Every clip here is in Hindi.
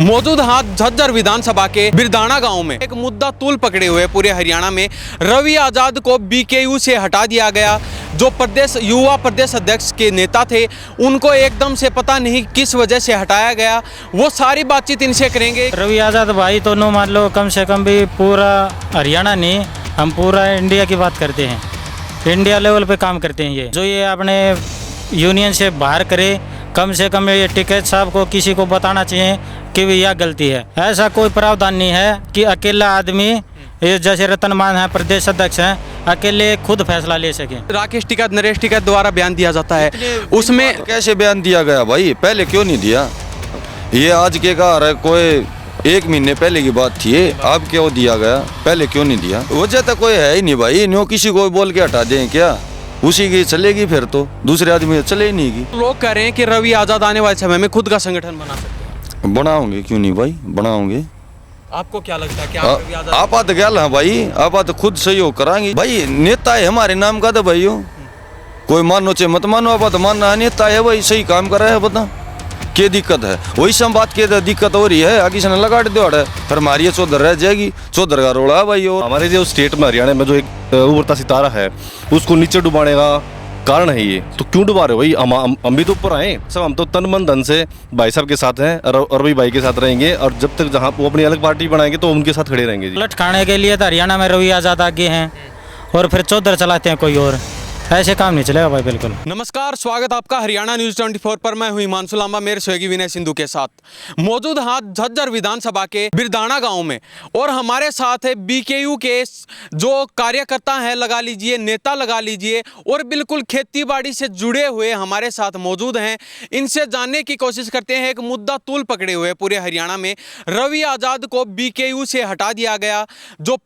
मौजूद हाथ झज्जर विधानसभा के बिरदाना गांव में एक मुद्दा तूल पकड़े हुए पूरे हरियाणा में रवि आजाद को बीकेयू से हटा दिया गया। जो युवा प्रदेश अध्यक्ष के नेता थे उनको एकदम से पता नहीं किस वजह से हटाया गया, वो सारी बातचीत इनसे करेंगे। रवि आजाद भाई तो नो मान लो कम से कम भी पूरा हरियाणा नहीं, हम पूरा इंडिया की बात करते हैं, इंडिया लेवल पे काम करते हैं। ये अपने यूनियन से बाहर करे, कम से कम ये टिकैत साहब को किसी को बताना चाहिए कि यह गलती है। ऐसा कोई प्रावधान नहीं है कि अकेला आदमी ये जैसे रतन मान है प्रदेश अध्यक्ष हैं अकेले खुद फैसला ले सके। राकेश टिकैत नरेश टिकैत द्वारा बयान दिया जाता है, उसमें कैसे बयान दिया गया भाई? पहले क्यों नहीं दिया? ये आज के कहा कोई 1 महीने पहले की बात थी, अब क्यों दिया गया? पहले क्यों नहीं दिया? वजह तो कोई है ही नहीं भाई, न्यों किसी को बोल के हटा दें क्या? उसी की चलेगी, फिर तो दूसरे आदमी चले ही नहीं की। लोग कह रहे हैं कि रवि आजाद आने वाले समय में खुद का संगठन बना सकते हैं। बनाओगे क्यों नहीं भाई, बनाओगे। आपको क्या लगता है कि आप रवि आजाद आपात गल है भाई, आपात खुद सहयोग कराएंगे भाई। नेता है हमारे नाम का तो भाई हो, कोई मानो चाहे मत मानो, आपात मानना है, नेता है भाई, सही काम कर रहा है। बता क्या दिक्कत है? वही सब बात की दिक्कत हो रही है, आगे से लगा दो फिर हमारी चौधर रह जाएगी, चौधर का रोड़ा है भाई। और हमारे जो स्टेट में हरियाणा में जो एक उभरता सितारा है उसको नीचे डुबाने का कारण है ये। तो क्यों डुबा रहे हो भाई? हम भी तो ऊपर आए सब, हम तो तन मन धन से भाई साहब के साथ हैं और भाई भाई के साथ रहेंगे, और जब तक जहाँ वो अपनी अलग पार्टी बनाएंगे तो उनके साथ खड़े रहेंगे। उलट खाने के लिए तो हरियाणा में रवि आजाद आगे हैं और फिर चौधर चलाते हैं कोई और, ऐसे काम नहीं चलेगा भाई बिल्कुल। नमस्कार, स्वागत आपका हरियाणा न्यूज़ 24 पर। मैं हूं हिमांशु लांबा, मेरे सहयोगी विनय सिंधु के साथ। मौजूद हाथ झज्जर विधानसभा के बिरदाना गांव में, और हमारे साथ है बीकेयू के जो कार्यकर्ता हैं, लगा लीजिए नेता लगा लीजिए, और बिल्कुल खेती बाड़ी से जुड़े हुए हमारे साथ मौजूद हैं। इनसे जानने की कोशिश करते हैं, एक मुद्दा तूल पकड़े हुए पूरे हरियाणा में रवि आजाद को बीकेयू से हटा दिया गया। जो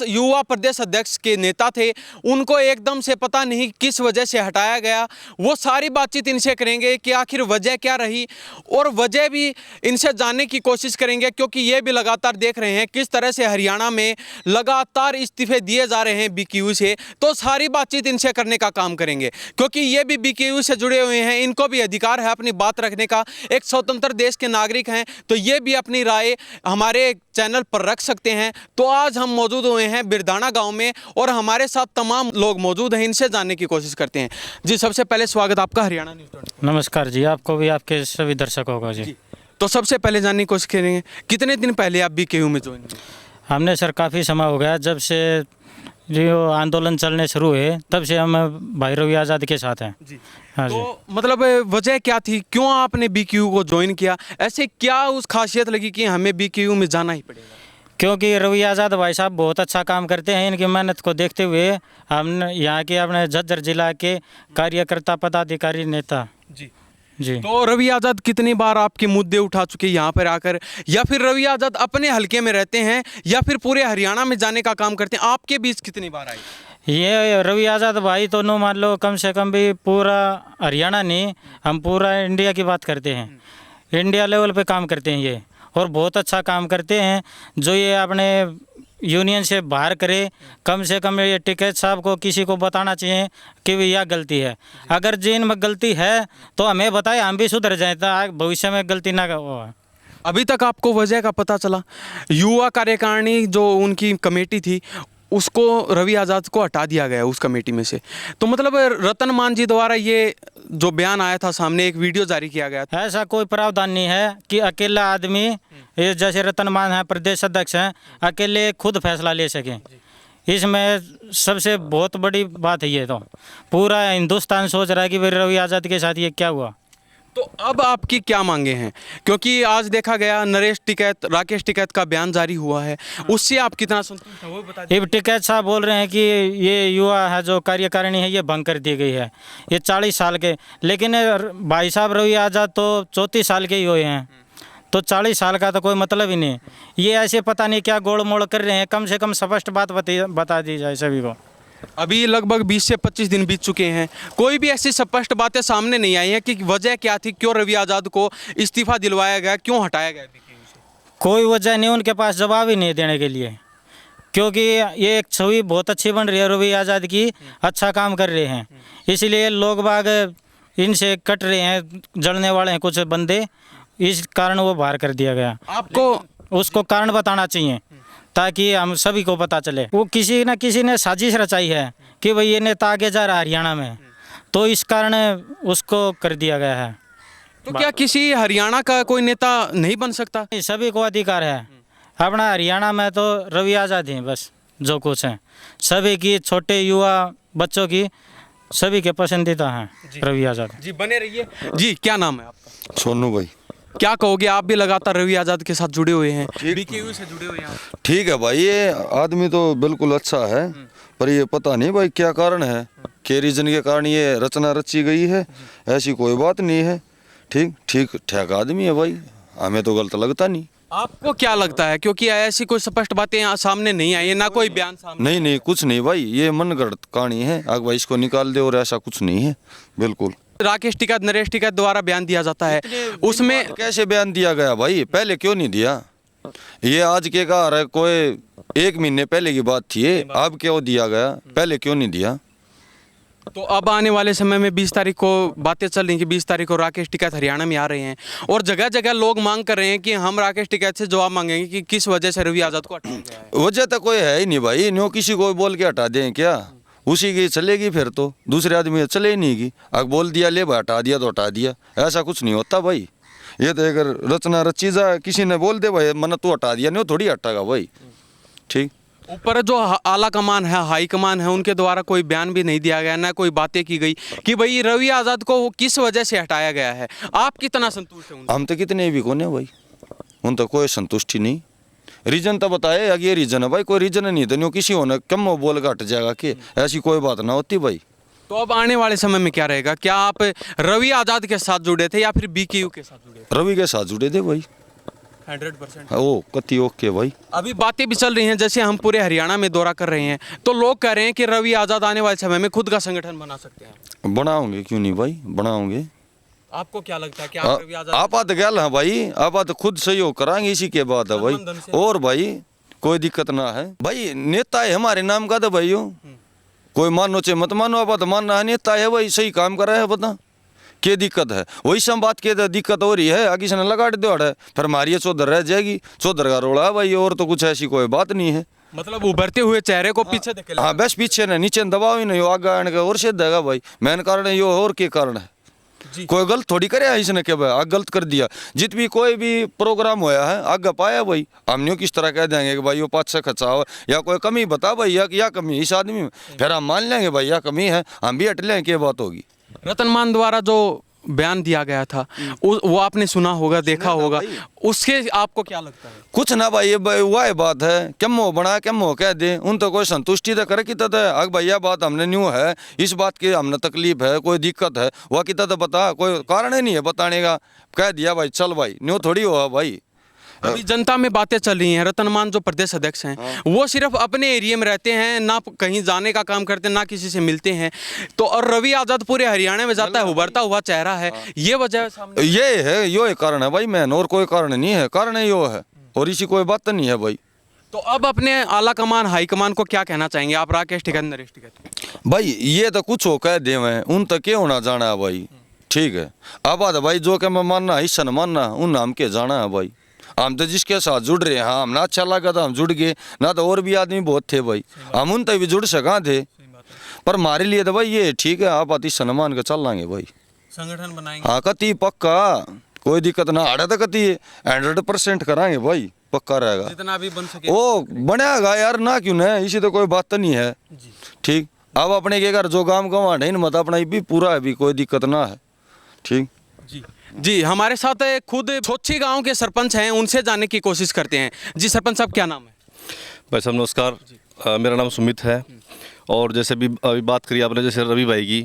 युवा प्रदेश अध्यक्ष के नेता थे उनको एकदम से पता नहीं किस वजह से हटाया गया, वो सारी बातचीत इनसे करेंगे कि आखिर वजह क्या रही, और वजह भी इनसे जानने की कोशिश करेंगे, क्योंकि ये भी लगातार देख रहे हैं किस तरह से हरियाणा में लगातार इस्तीफे दिए जा रहे हैं बीकेयू से। तो सारी बातचीत इनसे करने का काम करेंगे, क्योंकि ये भी बीकेयू से जुड़े हुए हैं, इनको भी अधिकार है अपनी बात रखने का, एक स्वतंत्र देश के नागरिक हैं, तो ये भी अपनी राय हमारे चैनल पर रख सकते हैं। तो आज हम मौजूद हुए हैं बिरदाना गांव में, और हमारे साथ तमाम लोग मौजूद हैं, इनसे जानने की कोशिश करते हैं। जी, सबसे पहले स्वागत आपका हरियाणा न्यूज़ 24। नमस्कार जी, आपको भी, आपके सभी दर्शकों को जी। तो सबसे पहले जानने की कोशिश करेंगे, कितने दिन पहले आप बीकेयू में ज्वाइन किए? हमने सर काफ़ी समय हो गया, जब से जो आंदोलन चलने शुरू हुए तब से हम भाई रवि आज़ाद के साथ हैं जी। हाँ जी। तो मतलब वजह क्या थी, क्यों आपने बीकेयू को ज्वाइन किया? ऐसे क्या उस खासियत लगी कि हमें बीकेयू में जाना ही पड़ेगा? क्योंकि रवि आज़ाद भाई साहब बहुत अच्छा काम करते हैं, इनकी मेहनत को देखते हुए हम यहाँ के अपने झज्जर जिला के कार्यकर्ता पदाधिकारी नेता जी। तो रवि आज़ाद कितनी बार आपके मुद्दे उठा चुके यहाँ पर आकर, या फिर रवि आज़ाद अपने हलके में रहते हैं, या फिर पूरे हरियाणा में जाने का काम करते हैं? आपके बीच कितनी बार आए? ये रवि आज़ाद भाई तो नो मान लो कम से कम भी पूरा हरियाणा नहीं, हम पूरा इंडिया की बात करते हैं, इंडिया लेवल पे काम करते हैं ये, और बहुत अच्छा काम करते हैं। जो ये अपने यूनियन से बाहर करे, कम से कम ये टिकैत साहब को किसी को बताना चाहिए कि यह गलती है। अगर जिन में गलती है तो हमें बताए, हम भी सुधर जाए, तो भविष्य में गलती ना हो। अभी तक आपको वजह का पता चला? युवा कार्यकारिणी जो उनकी कमेटी थी उसको रवि आज़ाद को हटा दिया गया उस कमेटी में से। तो मतलब रतन मान जी द्वारा ये जो बयान आया था सामने, एक वीडियो जारी किया गया था। ऐसा कोई प्रावधान नहीं है कि अकेला आदमी ये जैसे रतन मान है प्रदेश अध्यक्ष हैं अकेले खुद फैसला ले सकें। इसमें सबसे बहुत बड़ी बात है ये, तो पूरा हिंदुस्तान सोच रहा है कि भाई रवि आज़ाद के साथ ये क्या हुआ। तो अब आपकी क्या मांगे हैं? क्योंकि आज देखा गया राकेश टिकैत का बयान जारी हुआ है, उससे आप कितना संतुष्ट हैं वो बता दीजिए। ये टिकैत साहब बोल रहे हैं कि ये युवा है जो कार्यकारिणी है ये भंग कर दी गई है, ये 40 साल के, लेकिन भाई साहब रवि आज़ाद तो 34 साल के ही हुए हैं, तो 40 साल का तो कोई मतलब ही नहीं। ये ऐसे पता नहीं क्या गोड़ मोड़ कर रहे हैं, कम से कम स्पष्ट बात बता दी जाए सभी को। अभी लगभग 20 से 25 दिन बीत चुके हैं, कोई भी ऐसी स्पष्ट बातें सामने नहीं आई हैं कि वजह क्या थी, क्यों रवि आज़ाद को इस्तीफा दिलवाया गया, क्यों हटाया गया बीकेयू से? कोई वजह नहीं, उनके पास जवाब ही नहीं देने के लिए, क्योंकि ये एक छवि बहुत अच्छी बन रही है रवि आज़ाद की, अच्छा काम कर रहे हैं, इसलिए लोग बाग इनसे कट रहे हैं, जलने वाले हैं कुछ बंदे, इस कारण वो बाहर कर दिया गया। आपको उसको कारण बताना चाहिए ताकि हम सभी को पता चले। वो किसी न किसी ने साजिश रचाई है कि भाई ये नेता आगे जा रहा है हरियाणा में, तो इस कारण उसको कर दिया गया है। तो क्या किसी हरियाणा का कोई नेता नहीं बन सकता? सभी को अधिकार है। अपना हरियाणा में तो रवि आज़ाद ही बस जो कुछ है, सभी की, छोटे युवा बच्चों की, सभी के पसंदीदा हैं रवि आज़ाद। जी बने रहिए। जी क्या नाम है आपका? सोनू भाई। क्या कहोगे, आप भी लगातार रवि आज़ाद के साथ जुड़े हुए हैं, बीकेयू से जुड़े हुए हैं आप। ठीक है भाई, ये आदमी तो बिल्कुल अच्छा है, पर ये पता नहीं भाई क्या कारण है, के रीजन के कारण ये रचना रची गई है। ऐसी कोई बात नहीं है। ठीक ठीक ठाक आदमी है भाई, हमें तो गलत लगता नहीं। आपको क्या लगता है, क्योंकि ऐसी कोई स्पष्ट बातें यहाँ सामने नहीं आई है, ना कोई बयान सामने? नहीं नहीं, कुछ नहीं भाई, ये मनगढ़ंत कहानी है। आग भाई इसको निकाल दे, और ऐसा कुछ नहीं है बिल्कुल। राकेश टिकैत, नरेश टिकैत द्वारा बयान दिया जाता है, उसमें कैसे बयान दिया गया भाई? पहले क्यों नहीं दिया? ये आज के का है, कोई 1 महीने पहले की बात थी ये, अब क्यों दिया गया? पहले क्यों नहीं दिया? तो अब आने वाले समय में 20 तारीख को बातें चल रही कि 20 तारीख को राकेश टिकैत हरियाणा में आ रहे हैं, और जगह जगह लोग मांग कर रहे हैं कि हम राकेश टिकैत से जवाब मांगेंगे कि किस वजह से रवि आज़ाद को हटाया गया है। वजह तो कोई है ही नहीं भाई, न्यो किसी को बोल के हटा दें क्या? उसी की चलेगी, फिर तो दूसरे आदमी चले ही नहीं की। अगर बोल दिया ले भाई हटा दिया तो हटा दिया, ऐसा कुछ नहीं होता भाई। ये तो अगर रचना रची जा, किसी ने बोल दे भाई मन तू हटा दिया, नहीं थोड़ी हटागा भाई। ठीक, ऊपर जो आला कमान है, हाई कमान है, उनके द्वारा कोई बयान भी नहीं दिया गया, ना कोई बातें की गई कि भाई रवि आज़ाद को किस वजह से हटाया गया है। आप कितना संतुष्ट हैं उनसे? हम तो कितने भी कोने भाई, उन तो कोई संतुष्टि नहीं। रीजन तो बताए, अगर ये रीजन है भाई, कोई रीजन नहीं तो न्यू किसी होने कम बोल के हट जाएगा कि ऐसी कोई बात ना होती भाई। तो अब आने वाले समय में क्या रहेगा? क्या आप रवि आज़ाद के साथ जुड़े थे या फिर बीकेयू के साथ जुड़े थे? रवि के साथ जुड़े थे भाई, 100%। ओ कति ओके भाई। अभी बातें भी चल रही हैं, जैसे हम पूरे हरियाणा में दौरा कर रहे हैं, तो लोग कह रहे हैं कि रवि आज़ाद आने वाले समय में खुद का संगठन बना सकते हैं। बनाओगे क्यों नहीं भाई, बनाओगे। आपको क्या लगता है कि आप रवि आज़ाद? आप तो गल है भाई, आप तो खुद सहयोग कराएंगे, इसी के बाद है भाई। गठबंधन से? और भाई कोई दिक्कत ना है भाई, नेता है हमारे नाम का तो भाई हो, कोई मानो चाहे मत मानो, आप तो मानना है नेता है भाई, सही काम कर रहा है, बता क्या दिक्कत है? वही सब बात के दिक्कत हो रही है, आगे से न लगा दो है, फिर हमारी चौधर रह जाएगी, चौधर का रोड़ा है भाई, और तो कुछ ऐसी कोई बात नहीं है। मतलब उभरते हुए चेहरे को पीछे देखे। हाँ बस पीछे न नीचे दबाव ही नहीं हो, आगे आने का और से देगा भाई। मेन कारण है यो, और के कारण है? जी। कोई गलत थोड़ी करे इसने के भाई, आग गलत कर दिया। जित भी कोई भी प्रोग्राम होया है आगे पाया भाई, हम न्यू किस तरह कह देंगे कि भाई वो 5 से खचाओ या कोई कमी बता भाई, या कमी इस आदमी में, फिर हम मान लेंगे भाई या कमी है, हम भी हट लेंगे, क्या बात होगी। रतन मान द्वारा जो बयान दिया गया था वो आपने सुना होगा, देखा होगा, उसके आपको क्या लगता है? कुछ ना भाई, ये वह बात है, कम हो बना कम हो कह दे, उन तो कोई संतुष्टि तो करे कि है। अग भाई यह बात हमने न्यू है, इस बात की हमने तकलीफ है, कोई दिक्कत है, वह कितना तो बता, कोई कारण ही नहीं है बताने का, कह दिया भाई चल भाई, न्यू थोड़ी हुआ भाई। अभी जनता में बातें चल रही हैं, रतन मान जो प्रदेश अध्यक्ष हैं वो सिर्फ अपने एरिया में रहते हैं, ना कहीं जाने का काम करते हैं, ना किसी से मिलते हैं, तो और रवि आज़ाद पूरे हरियाणा में जाता है, उभरता हुआ चेहरा है, ये वजह सामने ये है, यो एक कारण है भाई मैन, और कोई कारण नहीं है, कारण है यो है, और इसी कोई बात नहीं है भाई। तो अब अपने आला कमान हाई कमान को क्या कहना चाहेंगे आप, राकेश टिकैत, नरेश टिकैत? भाई ये तो कुछ हो कह दे, उन तक क्या होना जाना है भाई। ठीक है, अब बात भाई जो कि मैं मानना हिस्सा न मानना, उन नाम के जाना है भाई। हम तो जिसके साथ जुड़ रहे हैं, हाँ हम ना अच्छा लगा तो हम जुड़ गए, ना तो और भी आदमी बहुत थे भाई, हम उन तक भी जुड़ सका थे, पर हमारे लिए तो भाई ये ठीक है, आप आती सम्मान के चल लाएंगे भाई, संगठन बनाएंगे। हाँ कति पक्का, कोई दिक्कत ना आड़े तो कति 100% कराएंगे भाई, पक्का रहेगा, जितना भी बन सके ओ बनेगा यार, ना क्यों ना, इसी तो कोई बात तो नहीं है। ठीक, अब अपने के घर जो काम कमा नहीं मत अपना भी पूरा है भी, कोई दिक्कत ना है। ठीक जी, हमारे साथ खुद छोच्छी गांव के सरपंच हैं, उनसे जानने की कोशिश करते हैं। जी सरपंच साहब, क्या नाम है? भाई साहब नमस्कार, मेरा नाम सुमित है। और जैसे भी अभी बात करी आपने जैसे रवि भाई की,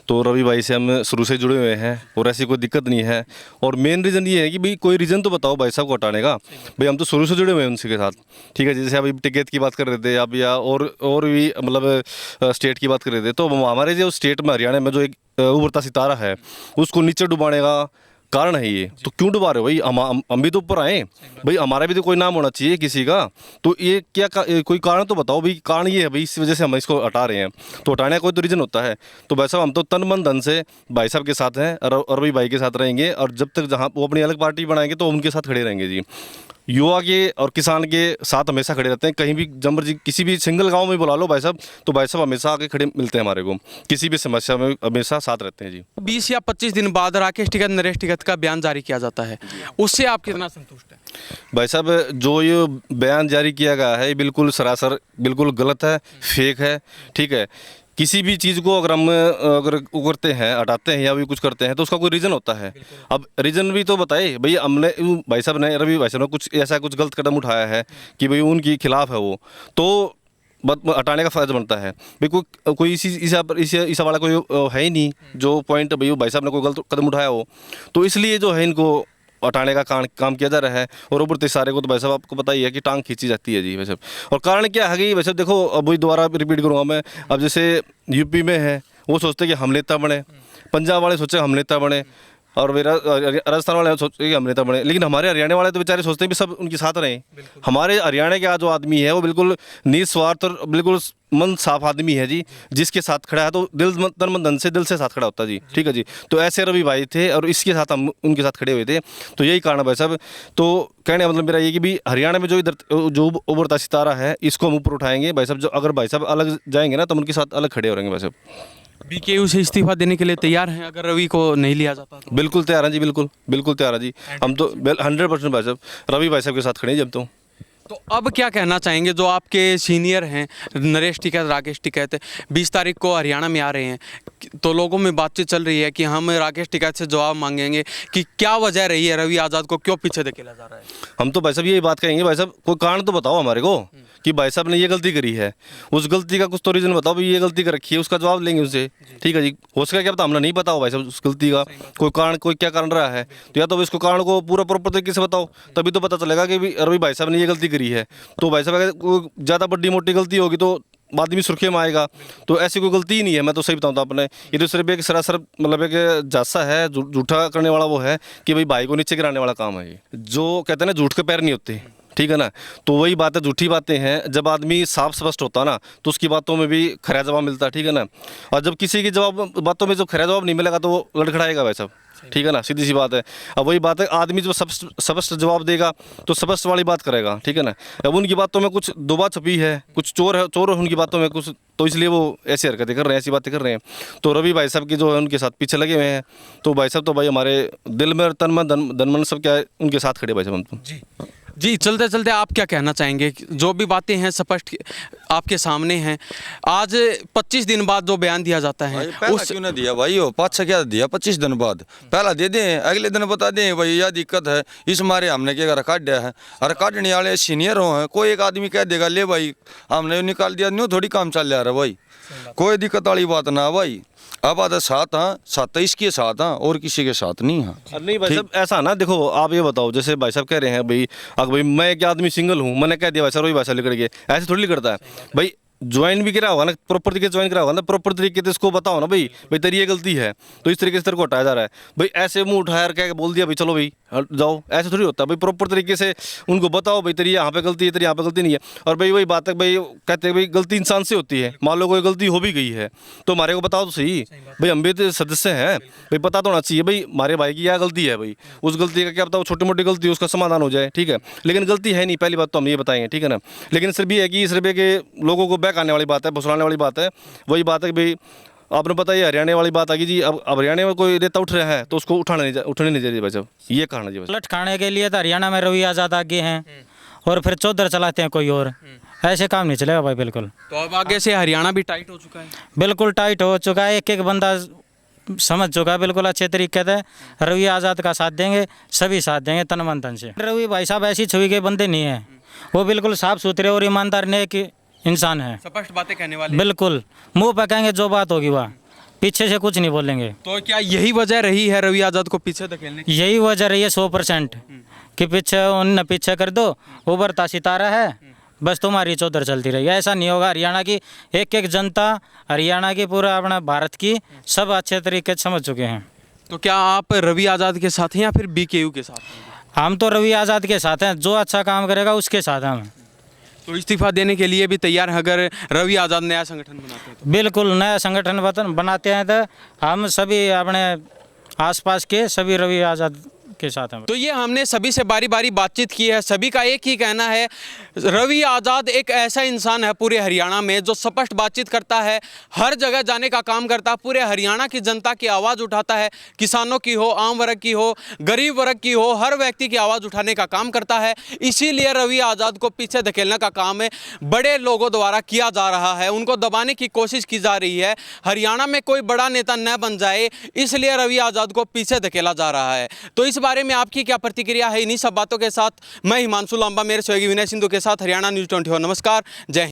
तो रवि भाई से हम शुरू से जुड़े हुए हैं और ऐसी कोई दिक्कत नहीं है। और मेन रीज़न ये है कि भाई कोई रीज़न तो बताओ भाई साहब को हटाने का, भाई हम तो शुरू से जुड़े हुए हैं उनसे के साथ। ठीक है, जैसे अभी टिकैत की बात कर रहे थे आप, या और भी मतलब स्टेट की बात कर रहे थे, तो हमारे जो स्टेट में हरियाणा में जो एक उभरता सितारा है उसको नीचे डुबाने का कारण है ये, तो क्यों डुबा रहे हो भाई? हम भी तो ऊपर आए भाई, हमारा भी तो कोई नाम होना चाहिए किसी का। तो ये क्या कोई कारण तो बताओ भाई, कारण ये है भाई इस वजह से हम इसको हटा रहे हैं, तो हटाने का कोई तो रीज़न होता है। तो भाई साहब हम तो तन मन धन से भाई साहब के साथ हैं और भाई के साथ रहेंगे, और जब तक जहाँ वो अपनी अलग पार्टी बनाएंगे तो उनके साथ खड़े रहेंगे जी। युवा के और किसान के साथ हमेशा खड़े रहते हैं, कहीं भी जमर जी किसी भी सिंगल गांव में बुला लो भाई साहब, तो भाई साहब हमेशा आके खड़े मिलते हैं हमारे को, किसी भी समस्या में हमेशा साथ रहते हैं जी। 20 या 25 दिन बाद राकेश टिकैत नरेश टिकैत का बयान जारी किया जाता है, उससे आप कितना संतुष्ट हैं? भाई साहब जो ये बयान जारी किया गया है ये बिल्कुल सरासर बिल्कुल गलत है, फेक है, ठीक है। किसी भी चीज़ को अगर हम करते हैं, हटाते हैं या भी कुछ करते हैं तो उसका कोई रीज़न होता है। अब रीज़न भी तो बताए भाई, हमने भाई साहब ने रवि भाई साहब ने कुछ ऐसा कुछ गलत कदम उठाया है कि भाई उनके खिलाफ है वो, तो हटाने का फ़र्ज बनता है भाई। कोई इसी वाला कोई है ही नहीं जो पॉइंट भाई साहब ने कोई गलत कदम उठाया हो, तो इसलिए जो है इनको हटाने का काम किया जा रहा है। और ऊपर सारे को तो भाई साहब आपको पता ही है कि टांग खींची जाती है जी भाई साहब। और कारण क्या है कि भाई साहब देखो, अब वही दोबारा रिपीट करूँगा मैं, अब जैसे यूपी में है वो सोचते कि हम नेता बने, पंजाब वाले सोचे हम नेता बने, और मेरा राजस्थान वाले सोचते कि हम नेता बने, लेकिन हमारे हरियाणा वाले तो बेचारे सोचते हैं भी सब उनके साथ रहें। हमारे हरियाणा का जो आदमी है वो बिल्कुल निस्वार्थ और बिल्कुल मन साफ आदमी है जी, जिसके साथ खड़ा है तो तन मन धन से दिल से साथ खड़ा होता जी, ठीक है जी। तो ऐसे रवि भाई थे और इसके साथ हम उनके साथ खड़े हुए थे, तो यही कारण है भाई साहब। तो कहने का मतलब मेरा ये कि भी हरियाणा में जो इधर जो उभरता सितारा है इसको हम ऊपर उठाएंगे भाई साहब। जो अगर भाई साहब अलग जाएंगे ना तो हम उनके साथ अलग खड़े हो रहेंगे भाई साहब। बीकेयू से इस्तीफा देने के लिए तैयार हैं अगर रवि को नहीं लिया जाता तो? बिल्कुल तैयार है जी, बिल्कुल तैयार है जी। हम तो 100% भाई साहब रवि भाई साहब के साथ खड़े हैं जब। तो अब क्या कहना चाहेंगे जो आपके सीनियर हैं नरेश टिकैत राकेश टिकैत 20 तारीख को हरियाणा में आ रहे हैं, तो लोगों में बातचीत चल रही है कि हम राकेश टिकैत से जवाब मांगेंगे कि क्या वजह रही है रवि आज़ाद को क्यों पीछे धकेला जा रहा है? हम तो भाई साहब यही बात कहेंगे भाई साहब, कोई कारण तो बताओ हमारे को कि भाई साहब ने ये गलती करी है, उस गलती का कुछ तो रीज़न बताओ भाई, ये गलती कर रखी है उसका जवाब लेंगे उनसे, ठीक है जी। हो सका क्या पता हमने नहीं बताओ भाई साहब उस गलती का कोई कारण, कोई क्या कारण रहा है, तो या तो इसको कारण को पूरा प्रॉपर तरीके से बताओ, तभी तो पता चलेगा कि रवि भाई साहब ने ये गलती करी है। तो भाई साहब अगर कोई ज़्यादा बड़ी मोटी गलती होगी तो आदमी सुर्खियों में आएगा, तो ऐसी कोई गलती ही नहीं है। मैं तो सही बताऊँ तो आपने ये तो सिर्फ एक सरासर मतलब एक जासा है, झूठा करने वाला वो है कि भाई को नीचे गिराने वाला काम है ये। जो कहते हैं ना झूठ के पैर नहीं होते, ठीक है ना, तो वही बातें झूठी बातें हैं। जब आदमी साफ स्पष्ट होता ना तो उसकी बातों में भी खरा जवाब मिलता है, ठीक है ना। और जब किसी की बातों में जब खरा जवाब नहीं मिलेगा तो वो लड़खड़ाएगा भाई साहब, ठीक है ना, सीधी सी बात है। अब वही बात है, आदमी जो स्पष्ट जवाब देगा तो स्पष्ट वाली बात करेगा, ठीक है ना। अब उनकी बातों में कुछ दुबा छपी है, कुछ चोर है उनकी बातों में कुछ, तो इसलिए वो ऐसी हरकतें कर रहे हैं, ऐसी बातें कर रहे हैं। तो रवि भाई साहब की जो है उनके साथ पीछे लगे हुए हैं, तो भाई साहब तो भाई हमारे दिल में तन मन धन मन सब क्या है उनके साथ खड़े भाई साहब हम तो। जी चलते चलते आप क्या कहना चाहेंगे? जो भी बातें हैं स्पष्ट आपके सामने हैं। आज 25 दिन बाद जो बयान दिया जाता है उस क्यों ना दिया भाई, हो पाँच क्या दिया 25 दिन बाद, पहला दे दें, अगले दिन बता दें भाई यह दिक्कत है, इस मारे हमने क्या रिकॉर्ड दिया है। और काटने वाले सीनियर हो हैं, कोई एक आदमी कह देगा ले भाई हमने निकाल दिया, न्यू थोड़ी काम चल रहा है भाई, कोई दिक्कत वाली बात ना भाई। अब आधा साथ हाँ 27 के साथ हाँ और किसी के साथ नहीं हाँ। नहीं भाई साहब ऐसा ना, देखो आप ये बताओ, जैसे भाई साहब कह रहे हैं भाई अगर भाई मैं एक आदमी सिंगल हूँ, मैंने कह दिया भाई साहब वही भाई साहब लिखड़ के, ऐसे थोड़ी करता है भाई। ज्वाइन भी करा होगा ना, प्रॉपर तरीके से ज्वाइन करा होगा ना, प्रॉपर तरीके से इसको बताओ ना भाई तेरी ये गलती है, तो इस तरीके से तेरे को हटाया जा रहा है भाई। ऐसे मुंह उठाया क्या बोल दिया भाई चलो भाई जाओ, ऐसे थोड़ी होता है भाई। प्रॉपर तरीके से उनको बताओ भाई तेरी यहाँ पे गलती है, तेरी यहाँ पे गलती नहीं है। और भाई वही बात है भाई, कहते हैं भाई गलती इंसान से होती है, मान लो कोई गलती हो भी गई है तो हमारे को बताओ तो सही भाई, हम भी तो सदस्य हैं भाई, पता तो होना चाहिए भाई हमारे भाई की क्या गलती है भाई। उस गलती का क्या बताओ, छोटी मोटी गलती उसका समाधान हो जाए, ठीक है, लेकिन गलती है नहीं, पहली बात तो हम ये बताएंगे, ठीक है ना। लेकिन सिर्फ ये है कि सिर्फ के लोगों को बहकाने वाली बात है, फुसलाने वाली बात है। वही बात है भाई आपने पता है हरियाणा वाली बात आ गई जी। अब हरियाणा में कोई नेता उठ रहा है तो उसको उठने नहीं चाहिए भाई साहब, ये कारण है जी। पलट खाने के लिए तो हरियाणा में रवि आज़ाद आगे हैं और फिर चौधर चलाते हैं कोई और, ऐसे काम नहीं चलेगा भाई बिल्कुल। तो अब आगे से हरियाणा भी टाइट हो चुका है, बिल्कुल टाइट हो चुका है, एक एक बंदा समझ चुका है बिल्कुल अच्छे तरीके से। रवि आज़ाद का साथ देंगे, सभी साथ देंगे तन मन धन से। रवि भाई साहब ऐसी छवि के बंदे नहीं है, वो बिल्कुल साफ सुथरे और ईमानदार नेक इंसान है, स्पष्ट बातें कहने वाले, बिल्कुल मुंह पे कहेंगे जो बात होगी वह, पीछे से कुछ नहीं बोलेंगे। तो क्या यही वजह रही है रवि आज़ाद को पीछे धकेलने की? यही वजह रही है 100% कि पीछे उन्हें पीछे कर दो, उभरता सितारा है, बस तुम्हारी चौधर चलती रही। ऐसा नहीं होगा। हरियाणा की एक एक जनता, हरियाणा की पूरा अपना भारत की सब अच्छे तरीके से समझ चुके हैं। तो क्या आप रवि आज़ाद के साथ हैं या फिर बीकेयू के साथ हैं? हम तो रवि आज़ाद के साथ हैं, जो अच्छा काम करेगा उसके साथ हैं हम। तो इस्तीफा देने के लिए भी तैयार हैं अगर रवि आज़ाद नया संगठन बनाते हैं तो? बिल्कुल, नया संगठन बनाते हैं तो हम सभी अपने आसपास के सभी रवि आज़ाद के साथ हैं। तो ये हमने सभी से बारी बारी बातचीत की है, सभी का एक ही कहना है, रवि आज़ाद एक ऐसा इंसान है पूरे हरियाणा में जो स्पष्ट बातचीत करता है, हर जगह जाने का काम करता है, पूरे हरियाणा की जनता की आवाज़ उठाता है, किसानों की हो, आम वर्ग की हो, गरीब वर्ग की हो, हर व्यक्ति की आवाज़ उठाने का काम करता है। इसीलिए रवि आज़ाद को पीछे धकेलने का काम है बड़े लोगों द्वारा किया जा रहा है, उनको दबाने की कोशिश की जा रही है, हरियाणा में कोई बड़ा नेता न बन जाए इसलिए रवि आज़ाद को पीछे धकेला जा रहा है। तो इस बारे में आपकी क्या प्रतिक्रिया है? इन्हीं सब बातों के साथ मैं हिमांशु लांबा मेरे सहयोगी विनय सिंधु के साथ हरियाणा न्यूज़ 24। नमस्कार, जय हिंद।